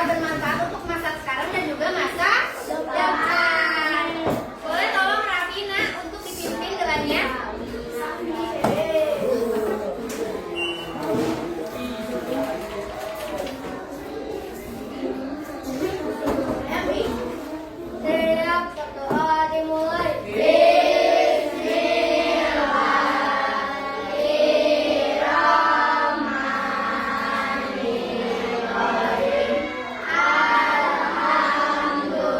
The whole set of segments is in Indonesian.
bermanfaat untuk masa sekarang dan juga masa depan. Boleh tolong Rafina untuk dipimpin gelarnya? Siap, berdoa dimulai. Bismillahirrahmanirrahim.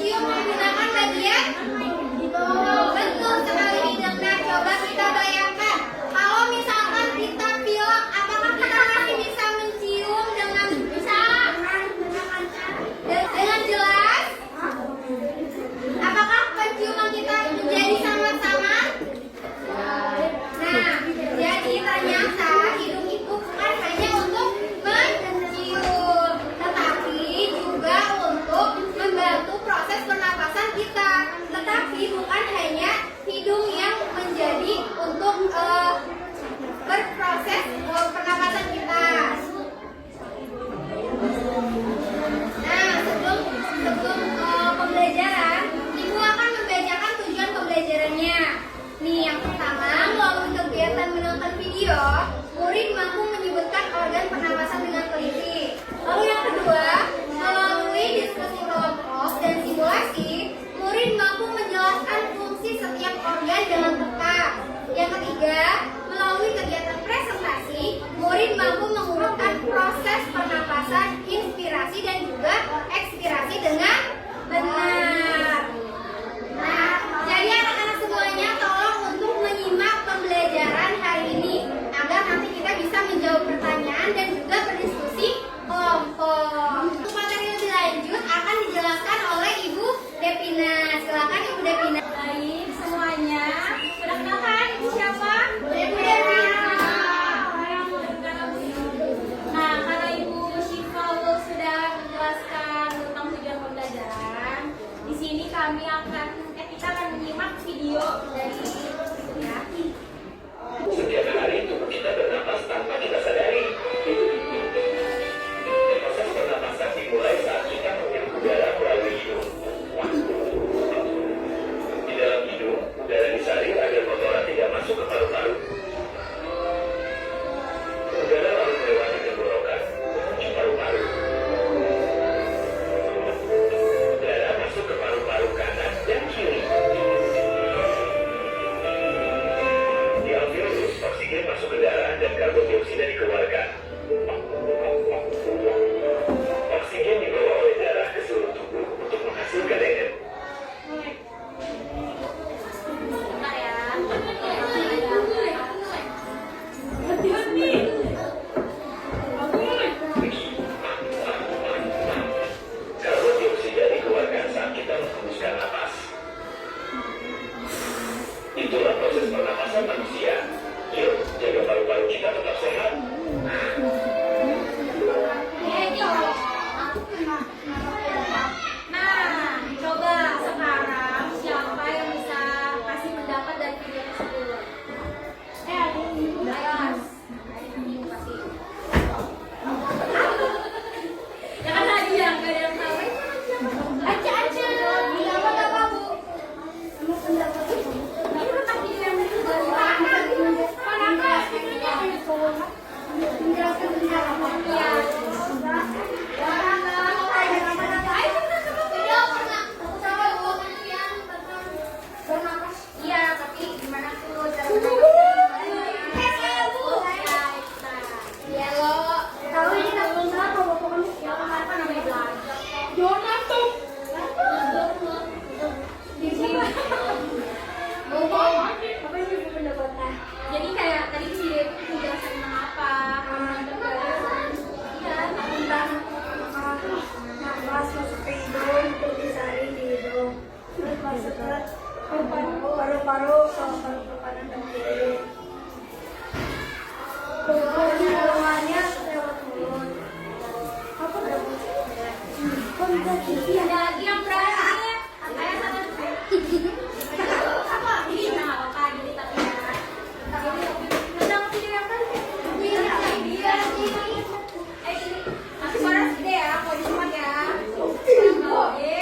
mencium menggunakan bagian betul sekali hidung. Nah, coba kita bayangkan kalau misalkan kita pilek, apakah kita masih bisa mencium dengan jelas? Apakah penciuman kita menjadi sama-sama? Nah, jadi ternyata hidung itu bukan hanya untuk mencium, tetapi juga untuk membantu proses pernapasan kita. Tetapi bukan hanya hidung yang menjadi untuk berproses pernapasan kita. Nah, sebelum pembelajaran, Ibu akan membacakan tujuan pembelajarannya. Nih, yang pertama, melalui kegiatan menonton video, murid mampu menyebutkan organ pernapasan dengan teliti. Lalu yang kedua, melalui diskusi kelompok dan simulasi, murid mampu menjelaskan fungsi setiap organ dengan tepat. Yang ketiga, melalui kegiatan presentasi, murid mampu mengurutkan proses pernapasan, inspirasi dan juga ekspirasi dengan benar. Nah, jadi anak-anak semuanya tolong untuk menyimak pembelajaran hari ini agar nanti kita bisa menjawab pertanyaan dan juga berdiskusi kelompok. Untuk materi lebih lanjut akan dijelaskan oleh Ibu Devina. Silakan Ibu Devina. Baik semuanya, sudah kenal kan Ibu siapa? Ibu Devina. Nah, karena Ibu Syifaul sudah menjelaskan tentang tujuan pembelajaran, di sini kita akan menyimak video dari ya. Setiap hari tubuh kita bernapas tanpa kita sadari. Proses pernapasan dimulai saat kita menghirup udara melalui hidung. Di dalam hidung, udara disaring agar kotoran tidak masuk ke paru-paru. Udara lalu melewati tenggorokan menuju paru-paru. Udara masuk ke paru-paru kanan dan kiri. Diambil terus oksigen masuk ke darah dan karbon dioksida dikeluarkan. Oksigen dibawa oleh darah ke seluruh tubuh untuk menghasilkan energi. Bentar ya. Karbon dioksida dikeluarkan saat kita menghembuskan napas. Itulah proses pernapasan manusia. Yuk, jaga paru-paru kita tetap sehat. Nah, coba sekarang siapa yang bisa kasih pendapat dari video tersebut? Ayo. Kasih. Ya kan tadi yang gak ada yang tahu. Aja. Tidak apa-apa, Bu. Ini kan tadi yang dari Iya, tapi gimana tuh cara jadi kayak tadi di video itu penjelasan tentang apa? Nafas masuk ke hidung, untuk disaring di hidung, terus masuk ke paru-paru ke paru kanan dan kiri. Hubungannya lewat mulut. Apa ada Ada lagi yang berani? Ayo sana. Apa? Ini nggak apa-apa, jadi tapi ya. Udah ngerti dia kan? Dia lagi. Sini. Nanti suara gede ya, kalau cepat ya. Oke.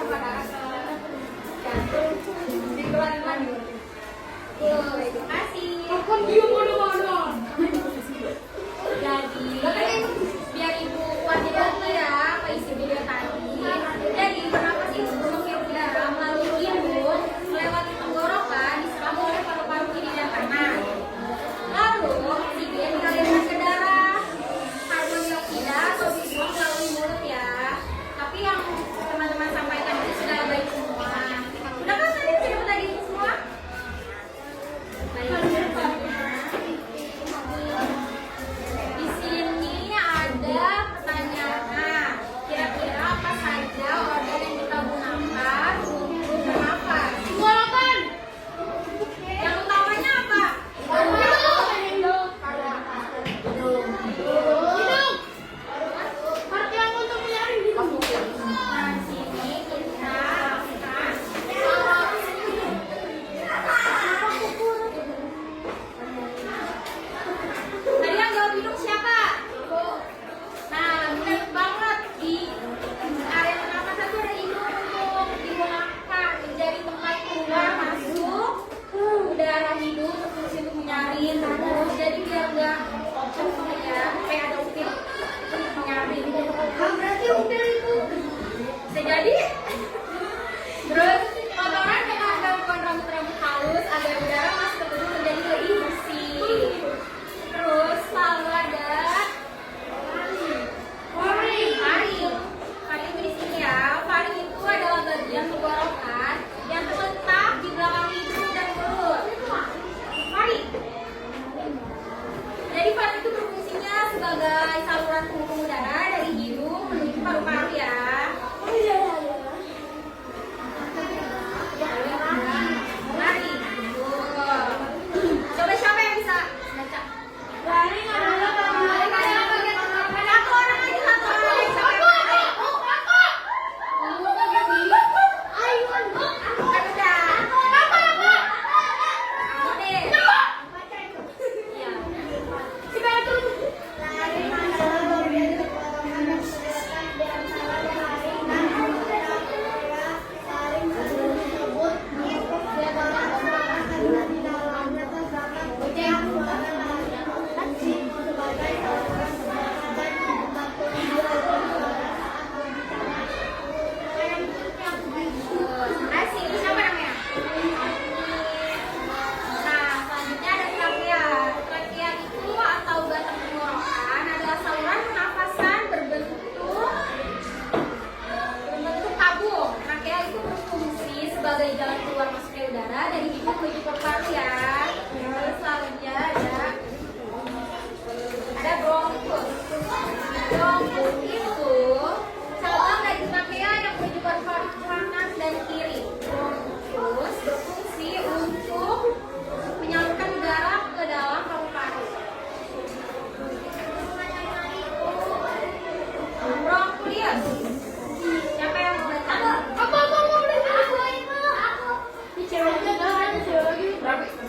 sama darah ke jantung dikeluarin lagi. Terima kasih. Jadi biar ibu kuatin lagi ya apa isi video tadi. Jadi pernapas itu mengirim udara melalui hidung melewati tenggorokan diserap oleh paru-paru kiri dan kanan. Lalu oksigen dialirkan ke darah, karbon dioksida atau dibuang melalui mulut ya. Tapi yang teman-teman sampaikan itu sudah baik semua. Sudah kan tadi sudah tadi semua? Baik. Di sini ada pertanyaan. Kira-kira apa saja organ yang kita gunakan untuk bernafas? Yang utamanya apa? Nah, di sini kita akan tadi yang jawab hidung siapa? Nah, benar banget di area pernapasan itu ada hidung untuk digunakan menjadi tempat keluar masuk udara hidung berfungsi untuk menyaring terus jadi biar enggak ya kayak ada upil menyaring. Berarti upil itu Bisa jadi. Terus kotoran dengan gangguan rambut-rambut halus agar udara masuk ke tubuh menjadi lebih bersih. Terus selalu ada faring. Faring di sini ya. Faring itu adalah bagian tenggorokan yang terletak di belakang hidung dan mulut. Faring. Jadi faring itu berfungsinya sebagai saluran penghubung udara dari hidung menuju paru-paru ya. Mari. Coba siapa yang bisa baca? Faring adalah Satu orang aja, satu orang. Siapa yang bisa? Kan udah. Oke. Iya. Kasih, siapa namanya? Nah, selanjutnya ada trakea. Trakea itu atau batang tenggorokan adalah saluran pernafasan berbentuk tabung. Trakea itu berfungsi sebagai jalan keluar masuknya udara dari hidung menuju ke paru ya. Terus selanjutnya ada bronkus. Bronkus itu cabang dari trakea yang menuju ke paru kanan dan kiri. Bronkus berfungsi untuk menyalurkan udara ke dalam paru-paru. Bronkulius. Siapa yang mau baca? Aku.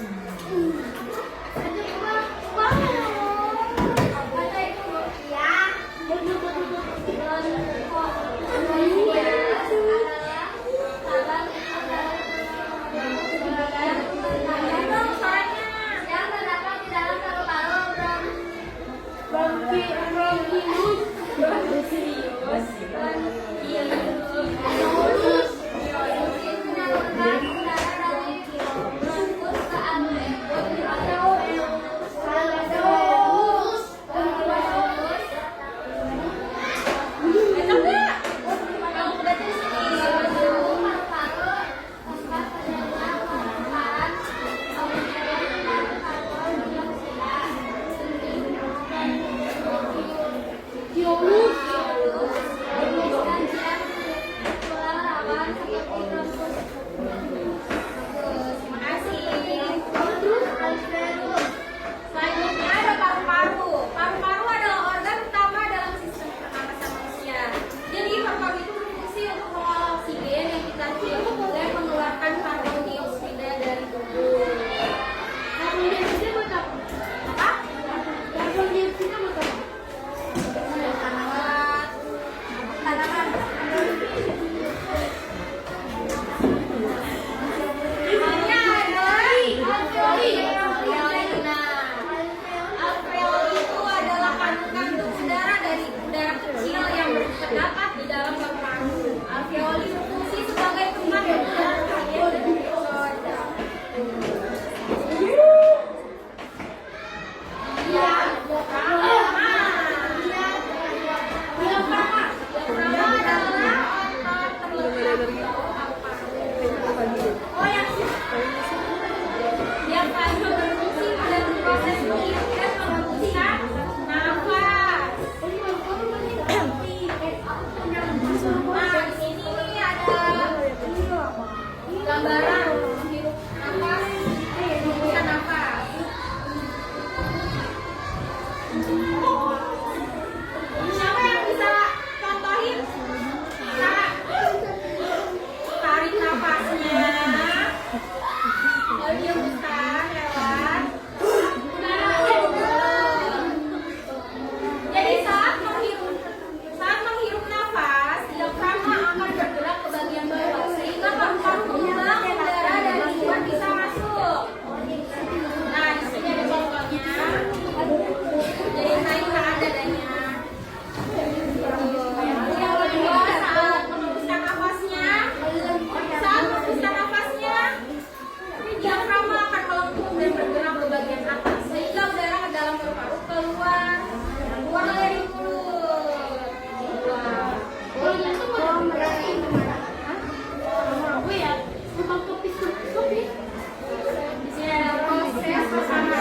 Aku ya, lupa kopi. Di sini ada proses bersama.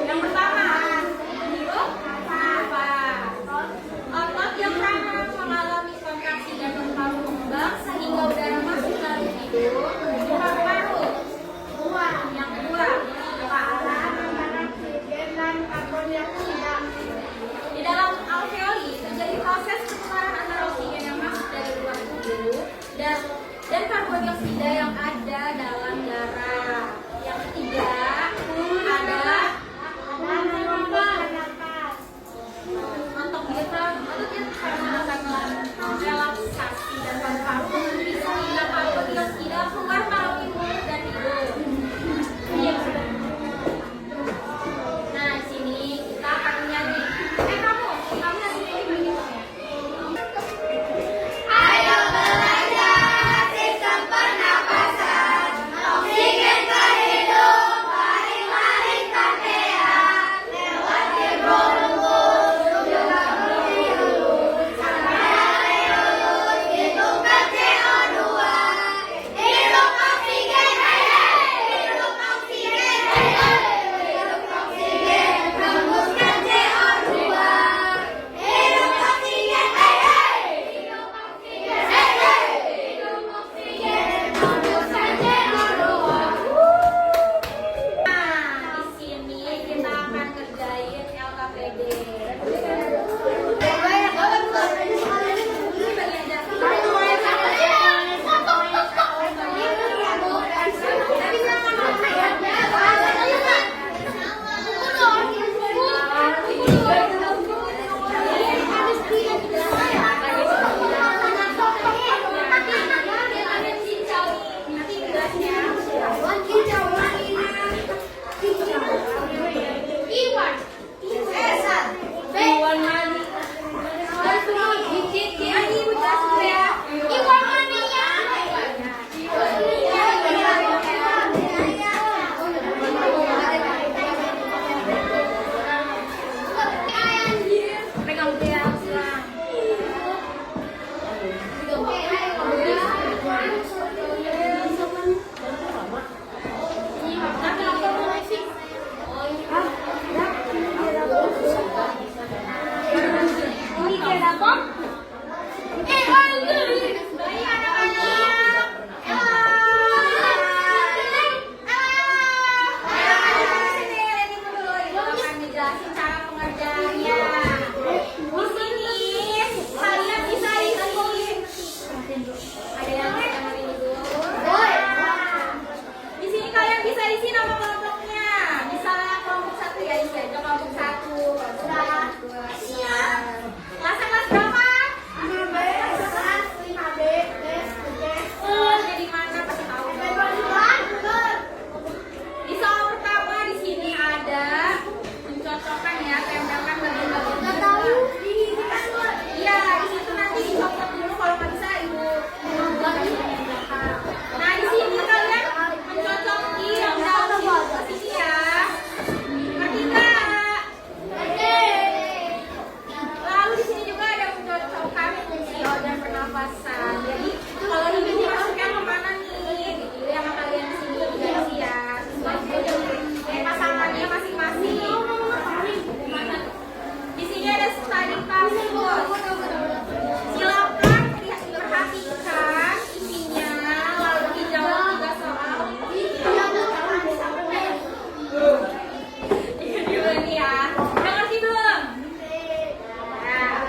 Yang pertama, apa? Otot yang ramah mengalami kontraksi dan berkembang sehingga udara masuk ke dalam hidung ke paru-paru. Yang kedua, apa? Di dalam alveoli terjadi proses pertukaran antara oksigen yang masuk dari luar tubuh dan karbon dioksida yang ada dalam darah. Yang ketiga ada otot diafragma karena akan relaksasi dan paru-paru sehingga karbon dioksida keluar melalui mulut dan hidung. Nah, di sini kita akan menyanyi. Kamu nanti nyanyi bagian ya. Ayo belajar sistem pernapasan, oksigen ke hidung, tarik-tarik trachea, lewat bronkus, juga melalui halus, sampai areolus, hidupkan CO2, hidup oksigen, hei hei, hidup oksigen, hei hei, hidup oksigen, hembuskan CO2, hidup oksigen, hei hei, hidup oksigen, hei hei, hidup oksigen, hembuskan CO2. Nah, di sini kita akan kerjain LKPD. Ini bagian jatuh. Iwan mani. Pegang dia sekarang. Di sini kalian bisa isi nama kelompoknya. Misalnya kelompok 1 ya, isi aja kelompok 1, kelompok 2, kelas berapa? Jadi mana pasti tahu. Di soal pertama di sini ada mencocokkan ya, tempelkan bagian-bagian. Iya, di situ nanti dicocok dulu kalau nggak bisa ibu. Nah, di sini kalian mencocoki yang dalam posisi ya. Ngerti nggak? Lalu di sini juga ada mencocokkan fungsi organ pernapasan. Jadi kalau ini dimasukkan kemana nih? Gitu yang kalian di sini juga isi ya. Pasangannya masing-masing. Di sini ada study kasus. Silakan perhatikan isinya, lalu dijawab 3 soal. Ini dulu nih ya. Udah ngerti belum? Nah.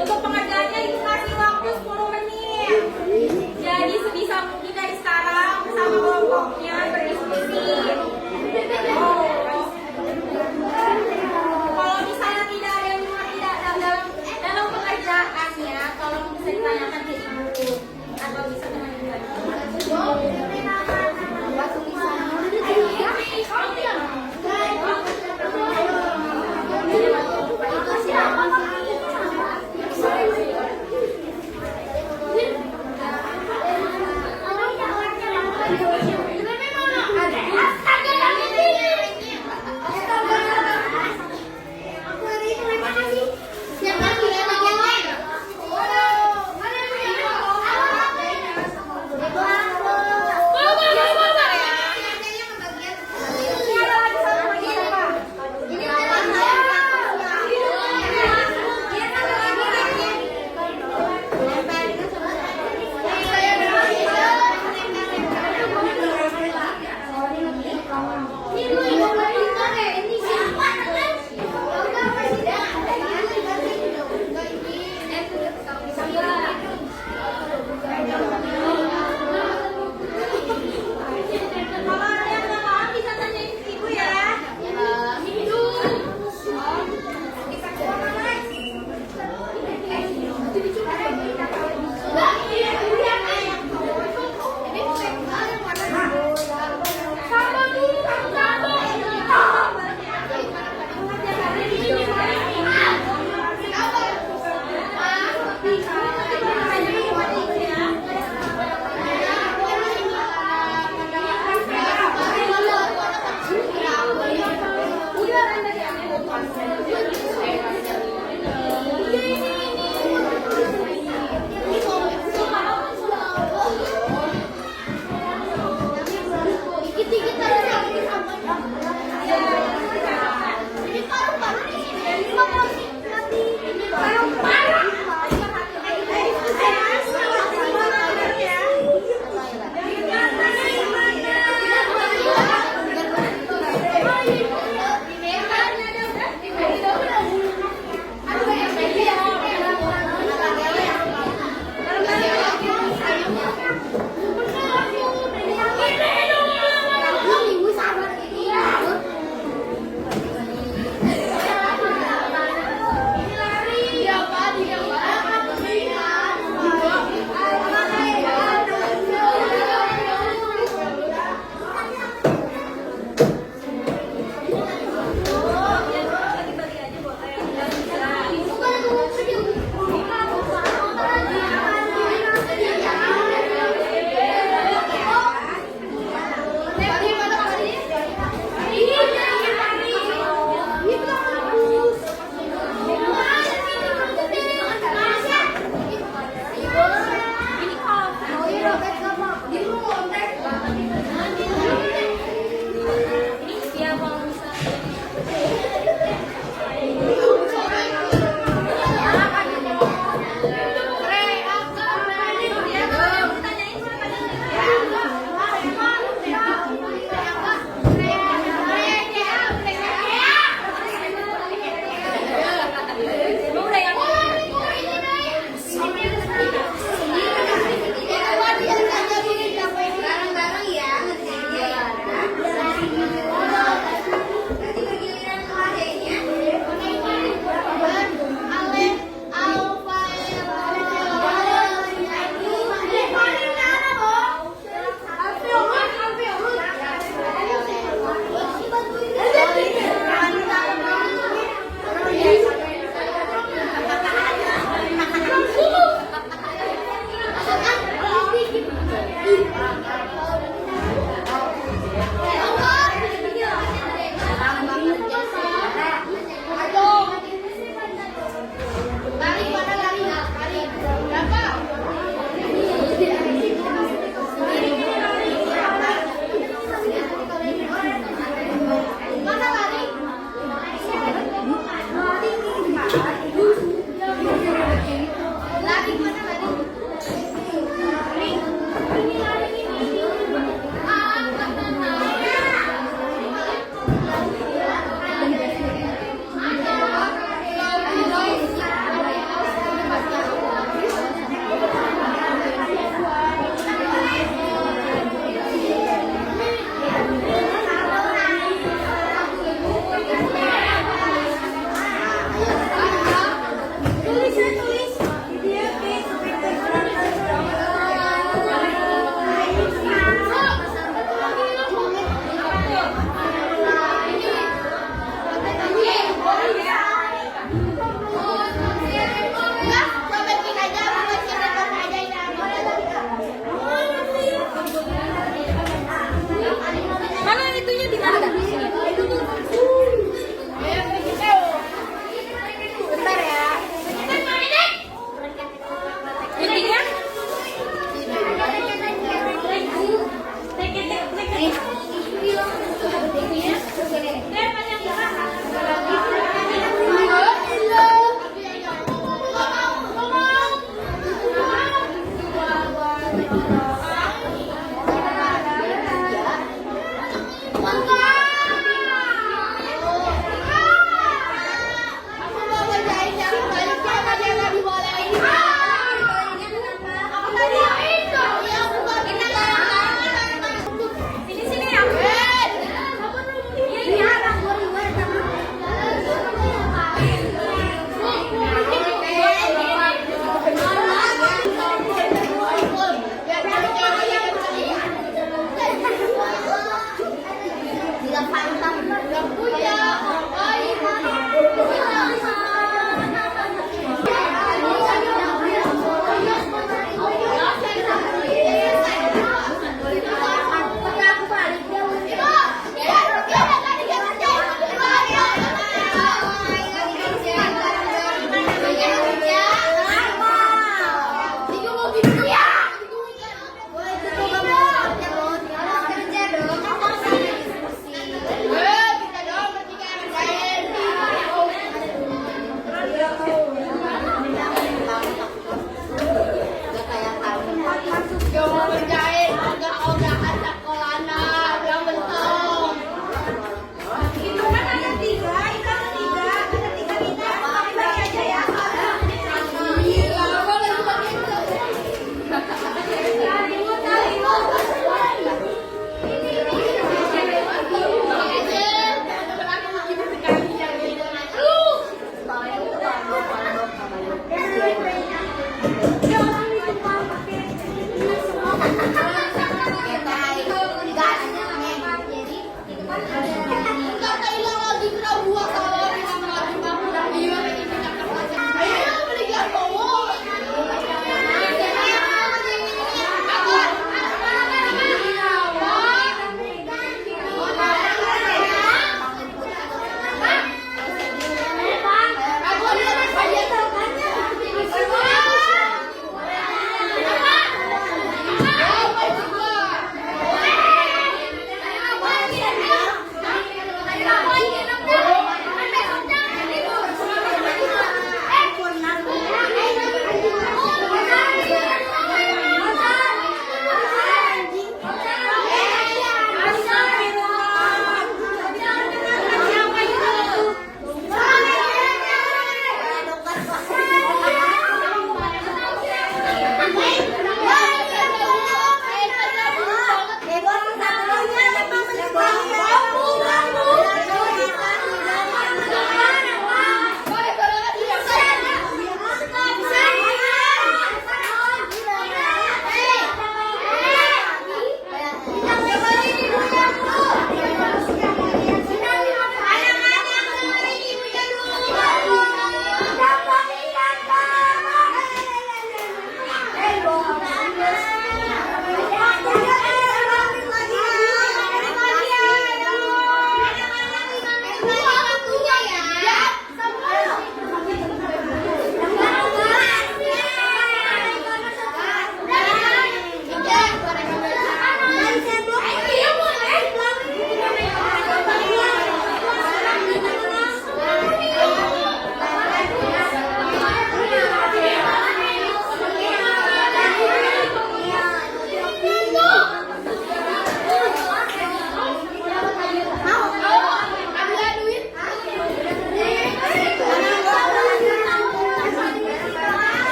Untuk pengerjaannya itu kasih waktu 10 menit. Jadi sebisa mungkin dari sekarang bersama kelompoknya berdiskusi. Kalau misalnya tidak ada yang tidak dalam pengerjaannya, tolong bisa ditanyakan ke ibu atau bisa dengan ibu lagi. Lari mana lari? Ini lari ini.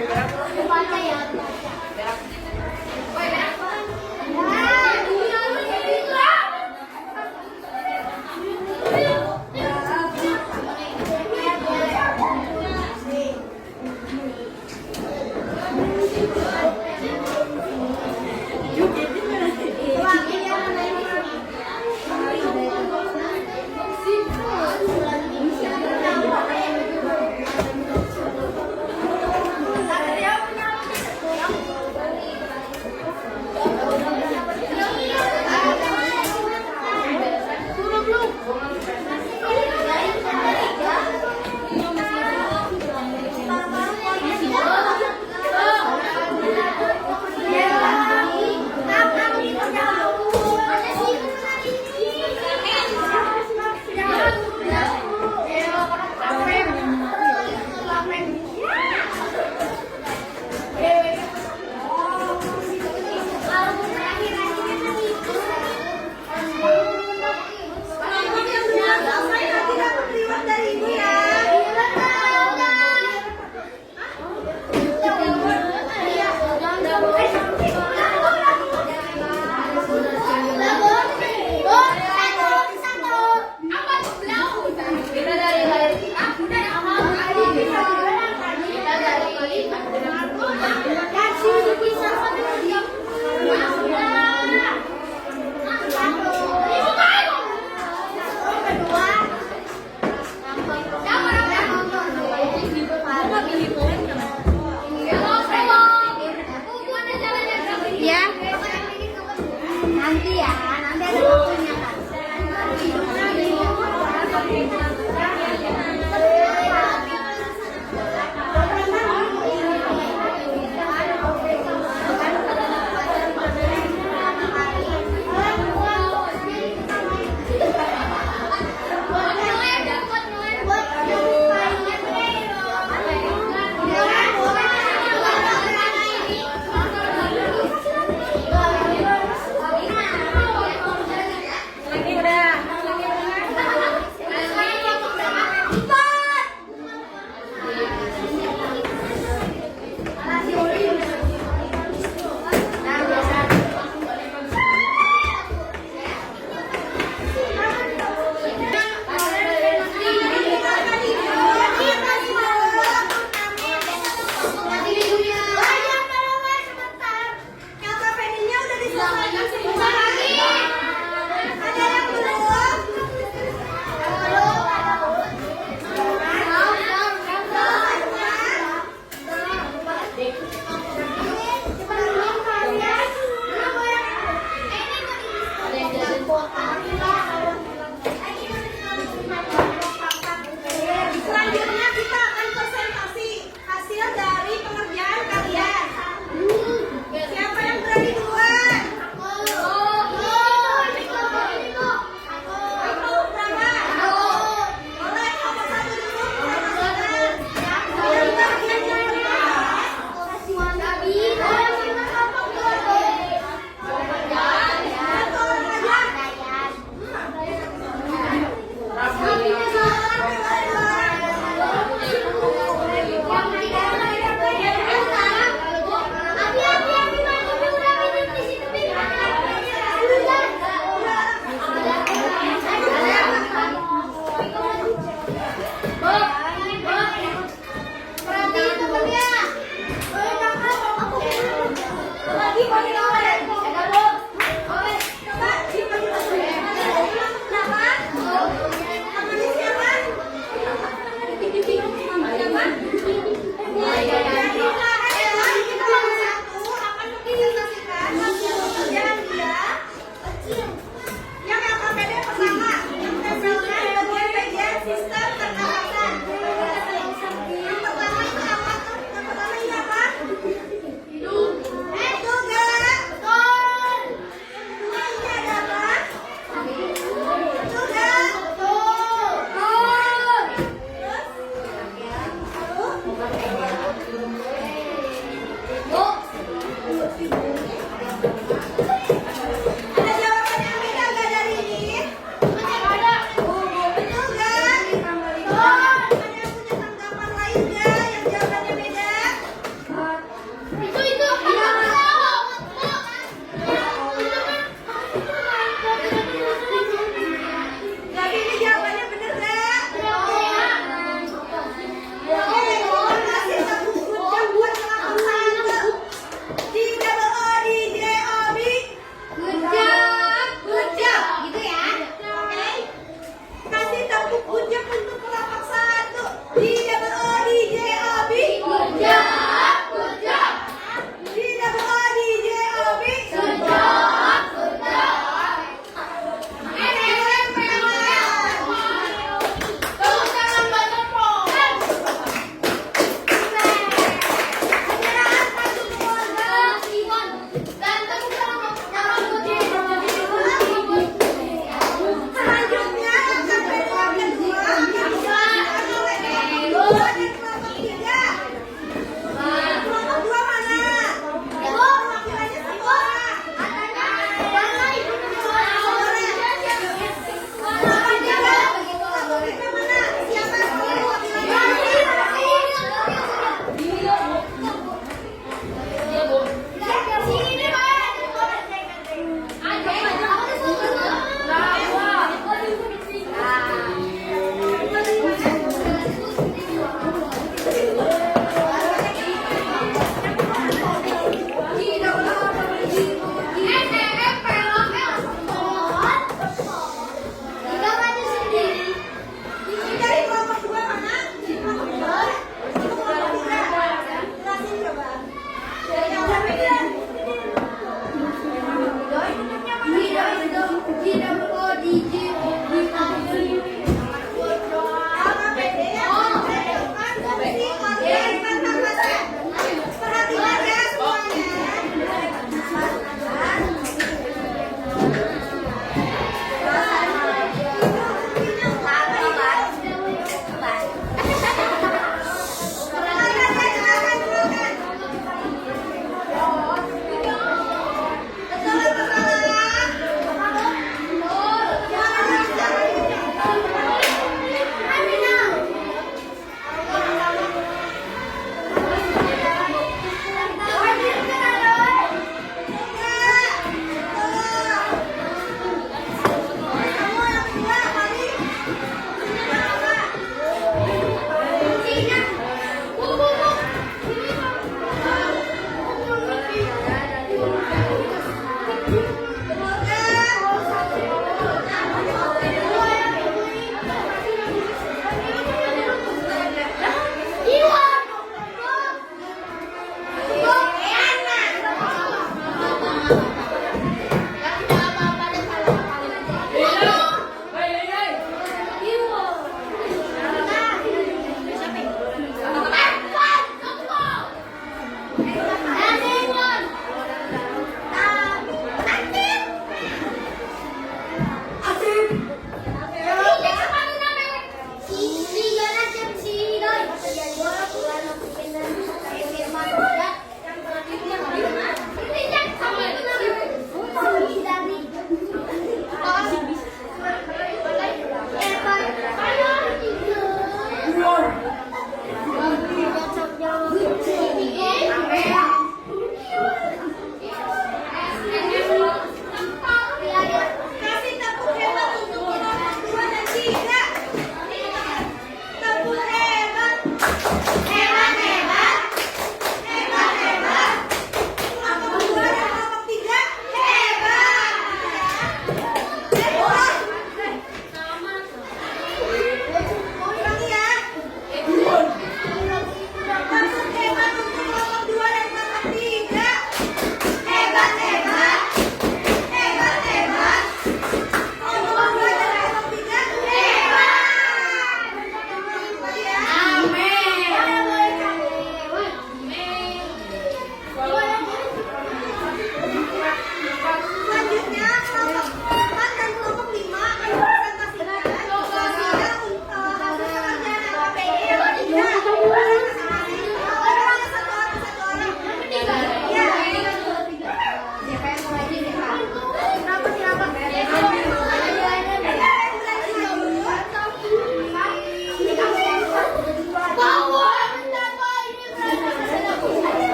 Baca ya, baca. Oh ya. Ya.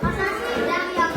masa sidang yang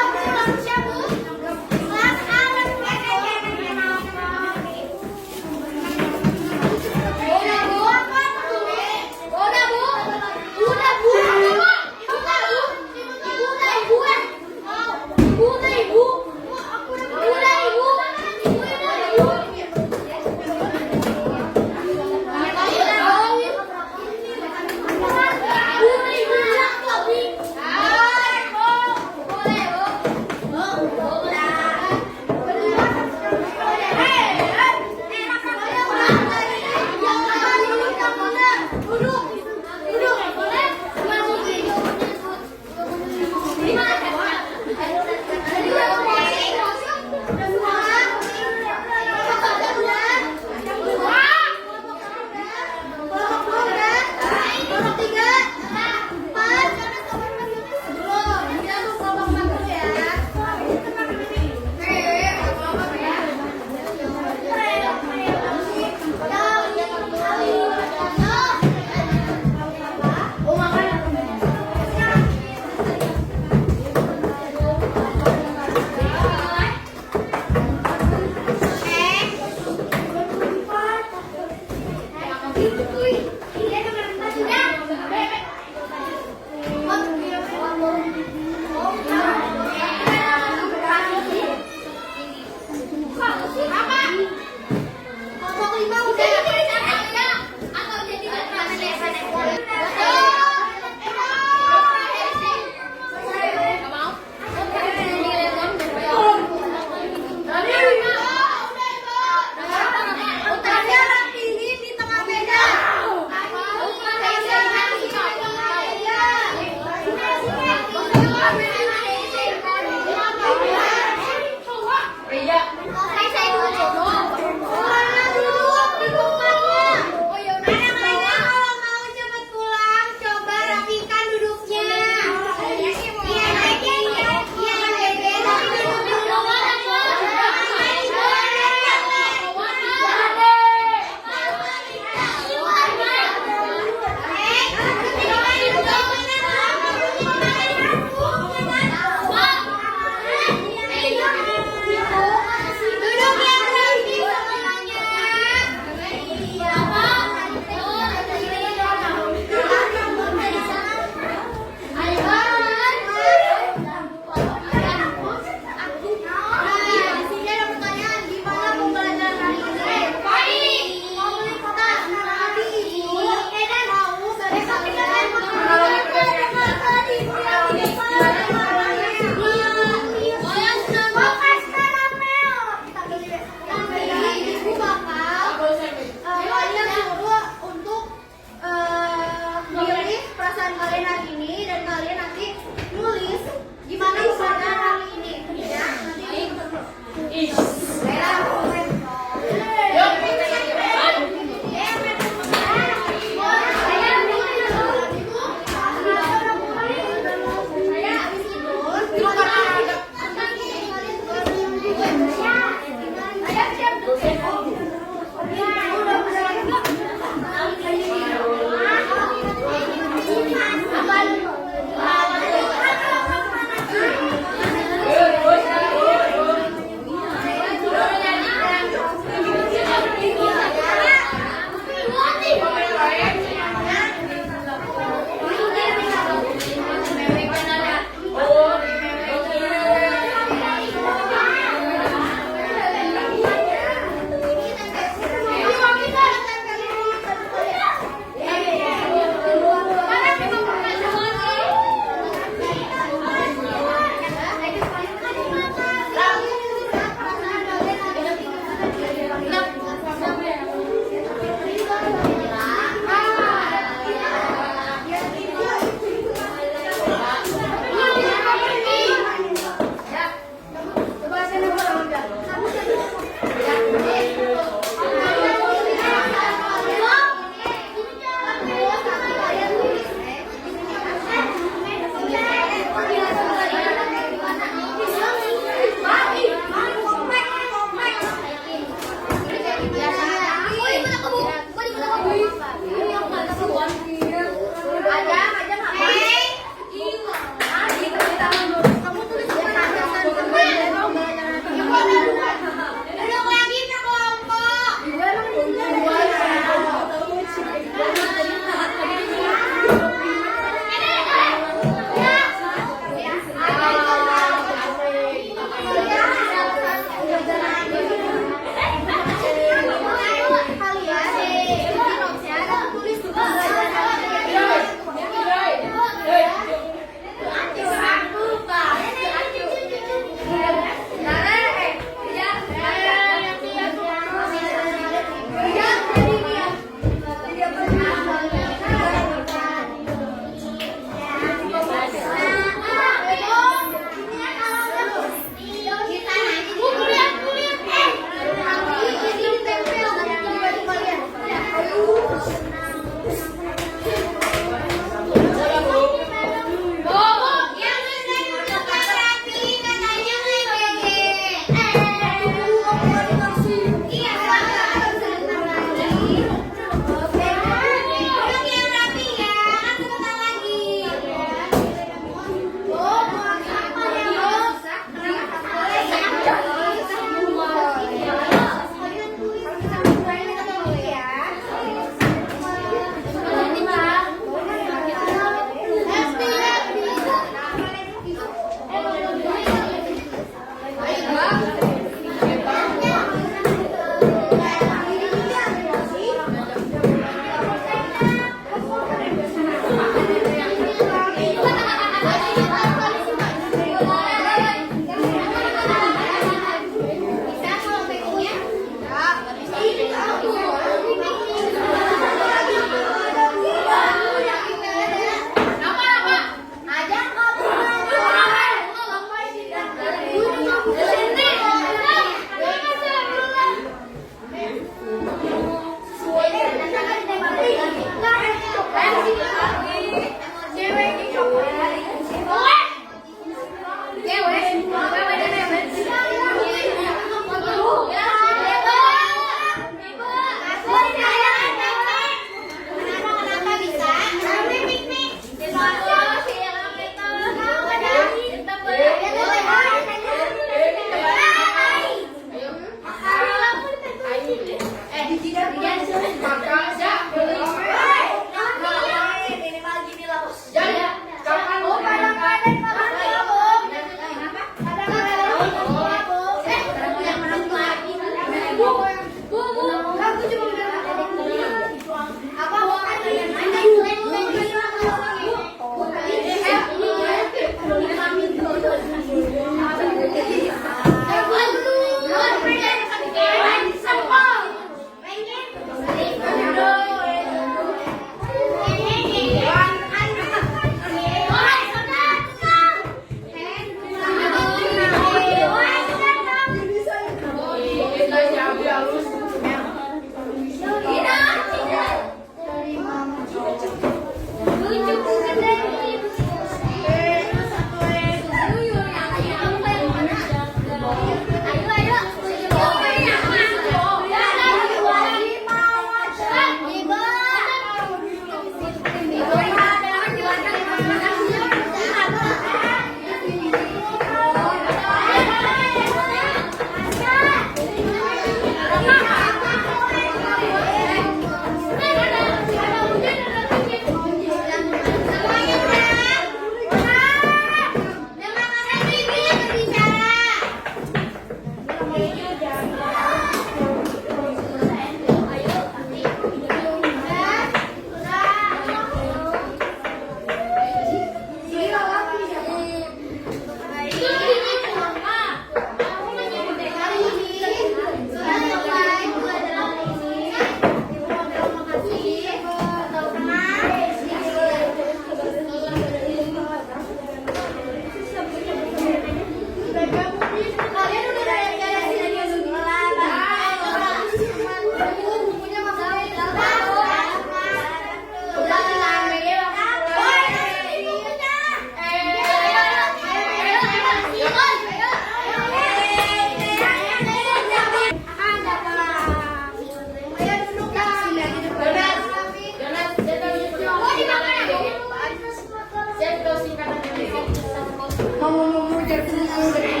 Mau jadi